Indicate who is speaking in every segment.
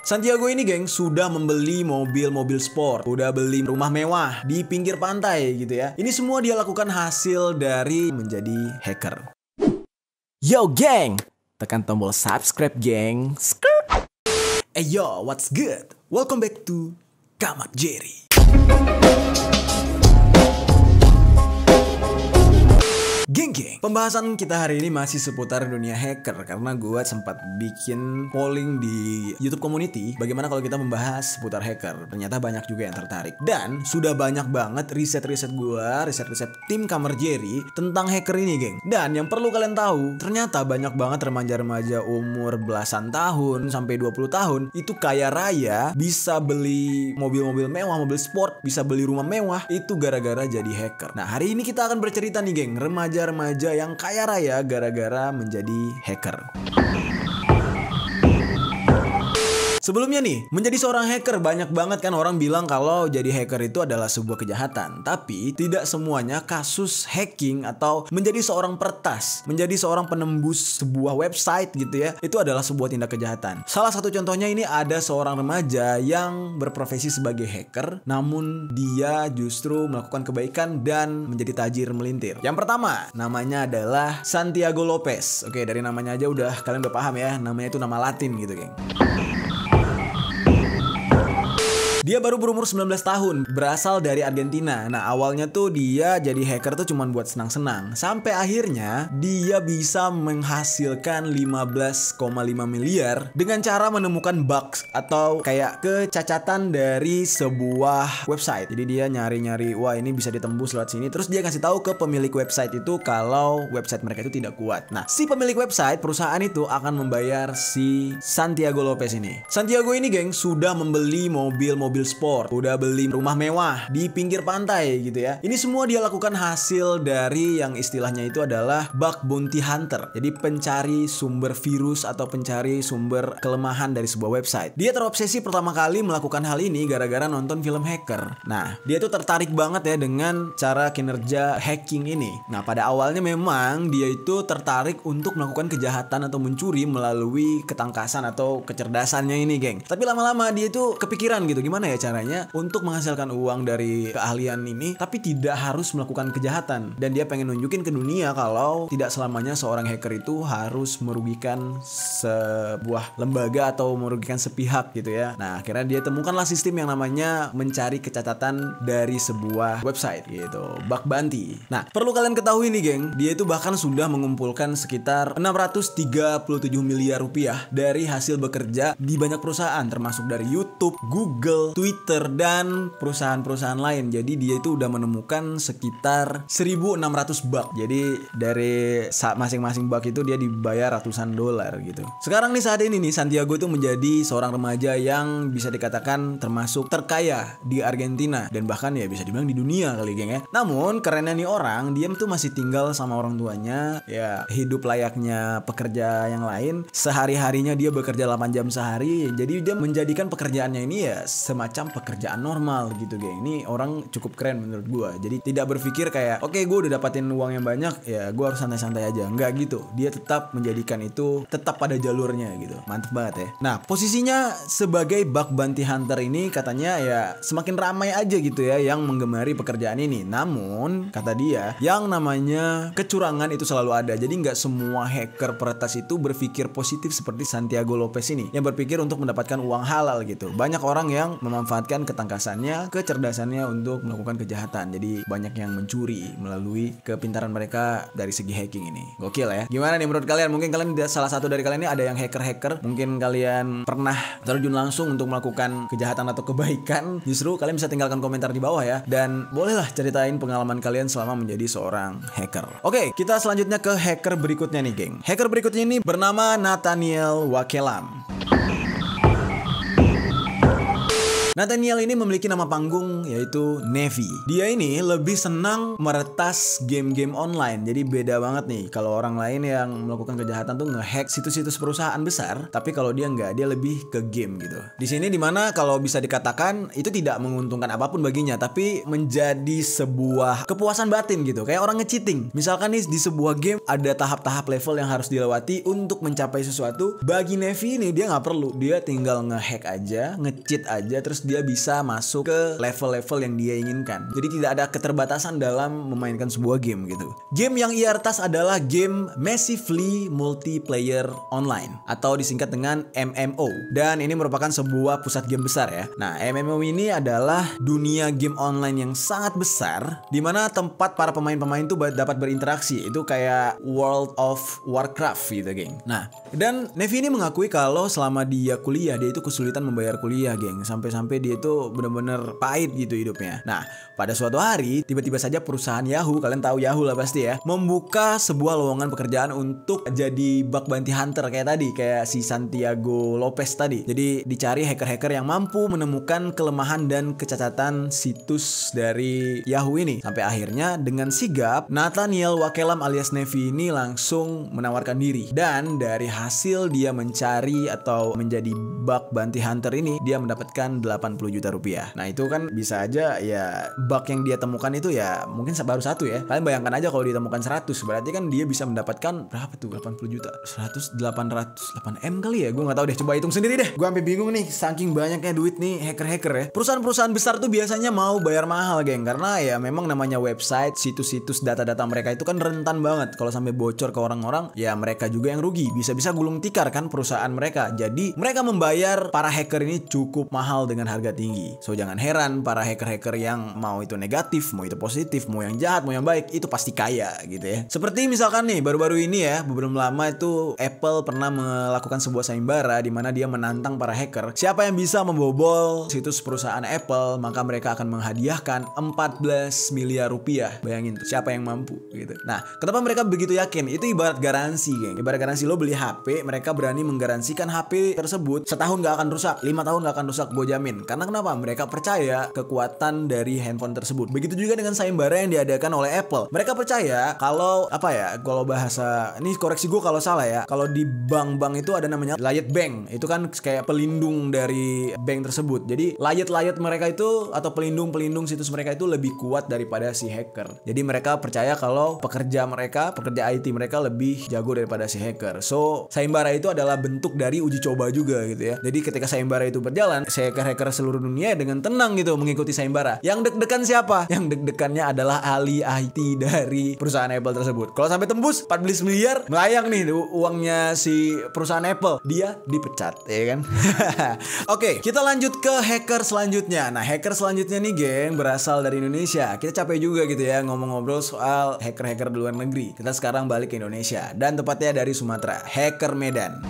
Speaker 1: Santiago ini geng sudah membeli mobil-mobil sport, udah beli rumah mewah di pinggir pantai gitu ya. Ini semua dia lakukan hasil dari menjadi hacker. Yo geng, tekan tombol subscribe geng. Hey yo, what's good? Welcome back to Kamat Jerry. Geng, pembahasan kita hari ini masih seputar dunia hacker karena gue sempat bikin polling di YouTube community bagaimana kalau kita membahas seputar hacker. Ternyata banyak juga yang tertarik dan sudah banyak banget riset-riset tim Kamar Jerry tentang hacker ini, geng. Dan yang perlu kalian tahu, ternyata banyak banget remaja-remaja umur belasan tahun sampai 20 tahun itu kaya raya, bisa beli mobil-mobil mewah, mobil sport, bisa beli rumah mewah, itu gara-gara jadi hacker. Nah, hari ini kita akan bercerita nih, geng, remaja yang kaya raya gara-gara menjadi hacker. Sebelumnya nih, menjadi seorang hacker banyak banget kan orang bilang kalau jadi hacker itu adalah sebuah kejahatan. Tapi tidak semuanya kasus hacking atau menjadi seorang peretas, menjadi seorang penembus sebuah website gitu ya, itu adalah sebuah tindak kejahatan. Salah satu contohnya ini ada seorang remaja yang berprofesi sebagai hacker, namun dia justru melakukan kebaikan dan menjadi tajir melintir. Yang pertama, namanya adalah Santiago Lopez. Oke, dari namanya aja kalian udah paham ya, namanya itu nama Latin gitu, geng. Dia baru berumur 19 tahun, berasal dari Argentina. Nah, awalnya tuh dia jadi hacker tuh cuman buat senang-senang. Sampai akhirnya dia bisa menghasilkan 15,5 miliar dengan cara menemukan bugs atau kayak kecacatan dari sebuah website. Jadi dia nyari-nyari, wah ini bisa ditembus lewat sini. Terus dia kasih tahu ke pemilik website itu kalau website mereka itu tidak kuat. Nah, si pemilik website, perusahaan itu akan membayar si Santiago Lopez ini. Santiago ini, geng, sudah membeli mobil sport, udah beli rumah mewah di pinggir pantai gitu ya. Ini semua dia lakukan hasil dari yang istilahnya itu adalah bug bounty hunter. Jadi pencari sumber virus atau pencari sumber kelemahan dari sebuah website. Dia terobsesi pertama kali melakukan hal ini gara-gara nonton film hacker. Nah, dia tuh tertarik banget ya dengan cara kinerja hacking ini. Nah, pada awalnya memang dia itu tertarik untuk melakukan kejahatan atau mencuri melalui ketangkasan atau kecerdasannya ini, geng. Tapi lama-lama dia itu kepikiran gitu, gimana ya caranya untuk menghasilkan uang dari keahlian ini tapi tidak harus melakukan kejahatan. Dan dia pengen nunjukin ke dunia kalau tidak selamanya seorang hacker itu harus merugikan sebuah lembaga atau merugikan sepihak gitu ya. Nah, akhirnya dia temukanlah sistem yang namanya mencari kecacatan dari sebuah website gitu, bug bounty. Nah, perlu kalian ketahui nih, geng, dia itu bahkan sudah mengumpulkan sekitar 637 miliar rupiah dari hasil bekerja di banyak perusahaan termasuk dari YouTube, Google, Twitter, dan perusahaan-perusahaan lain. Jadi dia itu udah menemukan sekitar 1.600 bug. Jadi dari masing-masing bug itu dia dibayar ratusan dolar gitu. Sekarang nih, saat ini nih, Santiago itu menjadi seorang remaja yang bisa dikatakan termasuk terkaya di Argentina dan bahkan ya bisa dibilang di dunia kali, geng ya. Namun kerennya nih orang, dia tuh masih tinggal sama orang tuanya, ya hidup layaknya pekerja yang lain. Sehari-harinya dia bekerja 8 jam sehari. Jadi dia menjadikan pekerjaannya ini ya semacam pekerjaan normal gitu, geng. Ini orang cukup keren menurut gue. Jadi tidak berpikir kayak oke, gue udah dapatin uang yang banyak, ya gue harus santai-santai aja. Enggak gitu. Dia tetap menjadikan itu tetap pada jalurnya gitu. Mantep banget ya. Nah, posisinya sebagai bug bounty hunter ini katanya ya semakin ramai aja gitu ya yang menggemari pekerjaan ini. Namun kata dia, yang namanya kecurangan itu selalu ada. Jadi nggak semua hacker peretas itu berpikir positif seperti Santiago Lopez ini yang berpikir untuk mendapatkan uang halal gitu. Banyak orang yang memanfaatkan ketangkasannya, kecerdasannya untuk melakukan kejahatan. Jadi banyak yang mencuri melalui kepintaran mereka dari segi hacking ini. Gokil ya. Gimana nih menurut kalian? Mungkin kalian salah satu dari kalian ini ada yang hacker-hacker. Mungkin kalian pernah terjun langsung untuk melakukan kejahatan atau kebaikan. Justru kalian bisa tinggalkan komentar di bawah ya. Dan bolehlah ceritain pengalaman kalian selama menjadi seorang hacker. Oke, kita selanjutnya ke hacker berikutnya nih, geng. Hacker berikutnya ini bernama Nathaniel Wakelam. Nathaniel ini memiliki nama panggung yaitu Nevi. Dia ini lebih senang meretas game-game online. Jadi beda banget nih kalau orang lain yang melakukan kejahatan tuh ngehack situs-situs perusahaan besar, tapi kalau dia nggak, dia lebih ke game gitu. Di sini dimana kalau bisa dikatakan itu tidak menguntungkan apapun baginya, tapi menjadi sebuah kepuasan batin gitu. Kayak orang nge-cheating. Misalkan nih di sebuah game ada tahap-tahap level yang harus dilewati untuk mencapai sesuatu. Bagi Nevi ini dia nggak perlu, dia tinggal ngehack aja, nge-cheat aja, terus dia bisa masuk ke level-level yang dia inginkan. Jadi tidak ada keterbatasan dalam memainkan sebuah game gitu. Game yang ia retas adalah game Massively Multiplayer Online atau disingkat dengan MMO. Dan ini merupakan sebuah pusat game besar ya. Nah, MMO ini adalah dunia game online yang sangat besar di mana tempat para pemain-pemain itu dapat berinteraksi. Itu kayak World of Warcraft gitu, geng. Nah, dan Nevi ini mengakui kalau selama dia kuliah, dia itu kesulitan membayar kuliah, geng. Sampai-sampai dia itu benar-benar pahit gitu hidupnya. Nah, pada suatu hari tiba-tiba saja perusahaan Yahoo, kalian tahu Yahoo lah pasti ya, membuka sebuah lowongan pekerjaan untuk jadi bug bounty hunter kayak tadi, kayak si Santiago Lopez tadi. Jadi dicari hacker-hacker yang mampu menemukan kelemahan dan kecacatan situs dari Yahoo ini. Sampai akhirnya dengan sigap Nathaniel Wakelam alias Nevi ini langsung menawarkan diri. Dan dari hasil dia mencari atau menjadi bug bounty hunter ini, dia mendapatkan 80 juta rupiah. Nah itu kan bisa aja ya, bug yang dia temukan itu ya mungkin baru satu ya. Kalian bayangkan aja kalau ditemukan 100, berarti kan dia bisa mendapatkan berapa tuh? 80 juta 100, 8 M kali ya, gue gak tahu deh, coba hitung sendiri deh. Gue sampai bingung nih, saking banyaknya duit nih hacker-hacker ya. Perusahaan-perusahaan besar tuh biasanya mau bayar mahal, geng, karena ya memang namanya website, situs-situs, data-data mereka itu kan rentan banget. Kalau sampai bocor ke orang-orang, ya mereka juga yang rugi, bisa-bisa gulung tikar kan perusahaan mereka. Jadi mereka membayar para hacker ini cukup mahal dengan harga tinggi. So jangan heran para hacker-hacker yang mau itu negatif, mau itu positif, mau yang jahat, mau yang baik, itu pasti kaya gitu ya. Seperti misalkan nih baru-baru ini ya, belum lama itu Apple pernah melakukan sebuah sayembara di mana dia menantang para hacker. Siapa yang bisa membobol situs perusahaan Apple, maka mereka akan menghadiahkan 14 miliar rupiah. Bayangin tuh, siapa yang mampu gitu. Nah, kenapa mereka begitu yakin? Itu ibarat garansi, geng. Ibarat garansi, lo beli HP, mereka berani menggaransikan HP tersebut setahun gak akan rusak, 5 tahun gak akan rusak, gue jamin. Karena kenapa? Mereka percaya kekuatan dari handphone tersebut. Begitu juga dengan sayembara yang diadakan oleh Apple. Mereka percaya kalau kalau bahasa ini koreksi gue kalau salah ya. Kalau di bank-bank itu ada namanya layet bank. Itu kan kayak pelindung dari bank tersebut. Jadi layet mereka itu atau pelindung situs mereka itu lebih kuat daripada si hacker. Jadi mereka percaya kalau pekerja IT mereka lebih jago daripada si hacker. So, sayembara itu adalah bentuk dari uji coba juga gitu ya. Jadi ketika sayembara itu berjalan, si hacker-hacker seluruh dunia dengan tenang gitu mengikuti sayembara. Yang deg-degan siapa? Yang deg-degannya adalah ahli IT dari perusahaan Apple tersebut. Kalau sampai tembus 14 miliar, melayang nih uangnya si perusahaan Apple. Dia dipecat, ya kan? Oke, kita lanjut ke hacker selanjutnya. Nah, hacker selanjutnya nih, geng, berasal dari Indonesia. Kita capek juga gitu ya ngomong-ngobrol soal hacker-hacker di luar negeri. Kita sekarang balik ke Indonesia dan tepatnya dari Sumatera. Hacker Medan.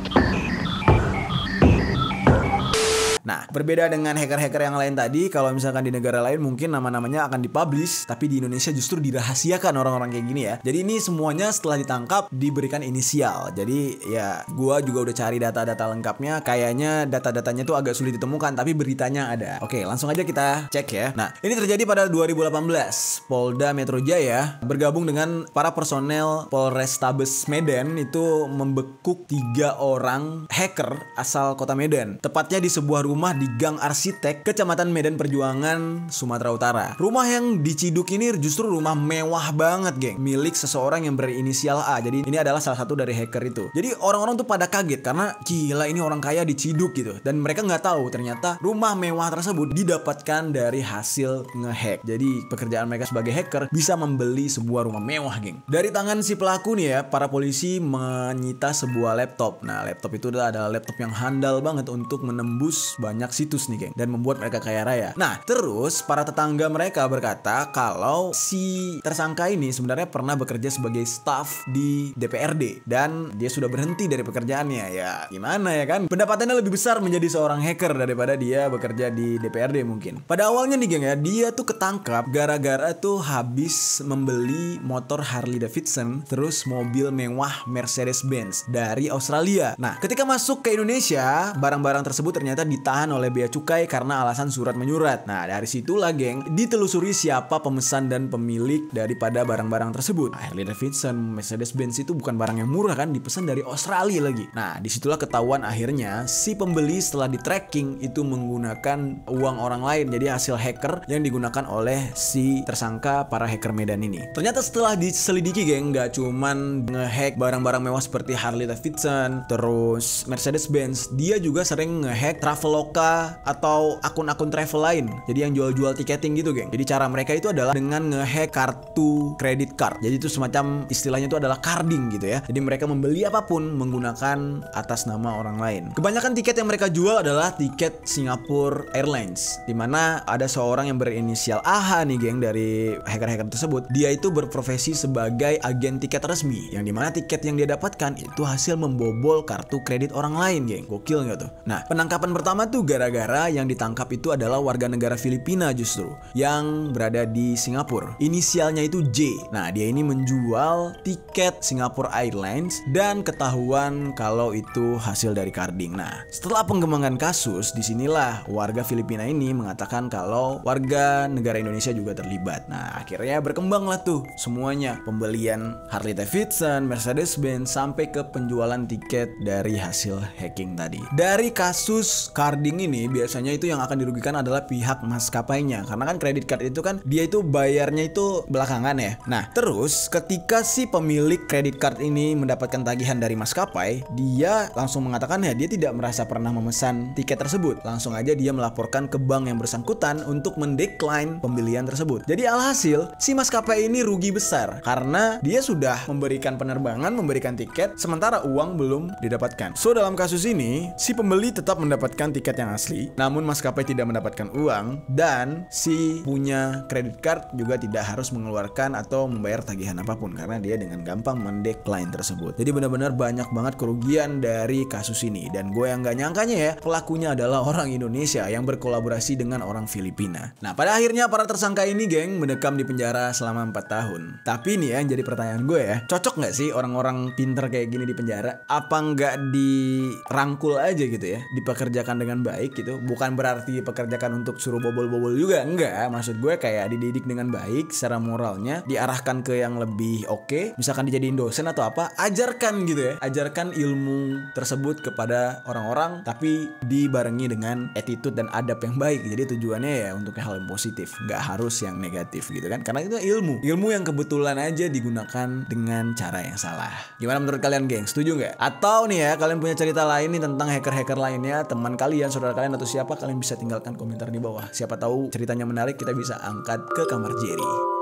Speaker 1: Nah, berbeda dengan hacker-hacker yang lain tadi, kalau misalkan di negara lain mungkin nama-namanya akan dipublish, tapi di Indonesia justru dirahasiakan orang-orang kayak gini ya. Jadi ini semuanya setelah ditangkap diberikan inisial. Jadi ya gua juga udah cari data-data lengkapnya, kayaknya data-datanya tuh agak sulit ditemukan, tapi beritanya ada. Oke, langsung aja kita cek ya. Nah, ini terjadi pada 2018. Polda Metro Jaya bergabung dengan para personel Polrestabes Medan itu membekuk 3 orang hacker asal kota Medan. Tepatnya di sebuah rumah di Gang Arsitek, Kecamatan Medan Perjuangan, Sumatera Utara. Rumah yang diciduk ini justru rumah mewah banget, geng, milik seseorang yang berinisial A. Jadi ini adalah salah satu dari hacker itu. Jadi orang-orang tuh pada kaget karena gila ini orang kaya diciduk gitu. Dan mereka nggak tahu ternyata rumah mewah tersebut didapatkan dari hasil ngehack. Jadi pekerjaan mereka sebagai hacker bisa membeli sebuah rumah mewah, geng. Dari tangan si pelaku nih ya, para polisi menyita sebuah laptop. Nah, laptop itu adalah laptop yang handal banget untuk menembus banyak situs nih, geng, dan membuat mereka kaya raya. Nah, terus para tetangga mereka berkata kalau si tersangka ini sebenarnya pernah bekerja sebagai staf di DPRD dan dia sudah berhenti dari pekerjaannya. Ya, gimana ya kan? Pendapatannya lebih besar menjadi seorang hacker daripada dia bekerja di DPRD mungkin. Pada awalnya nih, geng, ya, dia tuh ketangkap gara-gara tuh habis membeli motor Harley Davidson terus mobil mewah Mercedes-Benz dari Australia. Nah, ketika masuk ke Indonesia, barang-barang tersebut ternyata ditahan ditahan oleh bea cukai karena alasan surat menyurat. Nah, dari situlah geng, ditelusuri siapa pemesan dan pemilik daripada barang-barang tersebut. Harley Davidson, Mercedes-Benz itu bukan barang yang murah kan, dipesan dari Australia lagi. Nah, disitulah ketahuan akhirnya si pembeli setelah di tracking itu menggunakan uang orang lain. Jadi hasil hacker yang digunakan oleh si tersangka para hacker Medan ini. Ternyata setelah diselidiki geng, nggak cuman ngehack barang-barang mewah seperti Harley Davidson, terus Mercedes-Benz, dia juga sering ngehack Traveloka atau akun-akun travel lain. Jadi yang jual-jual tiketing gitu geng. Jadi cara mereka itu adalah dengan ngehack kartu kredit card. Jadi itu semacam istilahnya itu adalah carding gitu ya. Jadi mereka membeli apapun menggunakan atas nama orang lain. Kebanyakan tiket yang mereka jual adalah tiket Singapore Airlines, dimana ada seorang yang berinisial AH nih geng dari hacker-hacker tersebut. Dia itu berprofesi sebagai agen tiket resmi, yang dimana tiket yang dia dapatkan itu hasil membobol kartu kredit orang lain geng. Gokil nggak tuh? Nah, penangkapan pertama tuh gara-gara yang ditangkap itu adalah warga negara Filipina justru, yang berada di Singapura. Inisialnya itu J. Nah, dia ini menjual tiket Singapore Airlines dan ketahuan kalau itu hasil dari carding. Nah, setelah pengembangan kasus, disinilah warga Filipina ini mengatakan kalau warga negara Indonesia juga terlibat. Nah, akhirnya berkembanglah tuh semuanya, pembelian Harley Davidson, Mercedes-Benz, sampai ke penjualan tiket dari hasil hacking tadi. Dari kasus carding ini biasanya itu yang akan dirugikan adalah pihak maskapainya, karena kan kredit card itu kan dia itu bayarnya itu belakangan ya. Nah, terus ketika si pemilik kredit card ini mendapatkan tagihan dari maskapai, dia langsung mengatakan ya dia tidak merasa pernah memesan tiket tersebut. Langsung aja dia melaporkan ke bank yang bersangkutan untuk mendecline pembelian tersebut. Jadi alhasil si maskapai ini rugi besar karena dia sudah memberikan penerbangan, memberikan tiket, sementara uang belum didapatkan. So dalam kasus ini si pembeli tetap mendapatkan tiket yang asli, namun maskapai tidak mendapatkan uang, dan si punya kredit card juga tidak harus mengeluarkan atau membayar tagihan apapun karena dia dengan gampang mendecline tersebut. Jadi benar-benar banyak banget kerugian dari kasus ini, dan gue yang gak nyangkanya ya, pelakunya adalah orang Indonesia yang berkolaborasi dengan orang Filipina. Nah, pada akhirnya para tersangka ini geng mendekam di penjara selama 4 tahun. Tapi nih ya, yang jadi pertanyaan gue ya, cocok gak sih orang-orang pinter kayak gini di penjara? Apa nggak dirangkul aja gitu ya, dipekerjakan dengan baik gitu? Bukan berarti dipekerjakan untuk suruh bobol-bobol juga, enggak. Maksud gue kayak dididik dengan baik secara moralnya, diarahkan ke yang lebih oke. Misalkan dijadiin dosen atau apa, ajarkan gitu ya, ajarkan ilmu tersebut kepada orang-orang, tapi dibarengi dengan attitude dan adab yang baik. Jadi tujuannya ya untuk hal yang positif, nggak harus yang negatif gitu kan, karena itu ilmu yang kebetulan aja digunakan dengan cara yang salah. Gimana menurut kalian geng? Setuju nggak? Atau nih ya, kalian punya cerita lain nih tentang hacker-hacker lainnya, teman kalian, saudara kalian, atau siapa, kalian bisa tinggalkan komentar di bawah. Siapa tahu ceritanya menarik, kita bisa angkat ke kamar Jerry.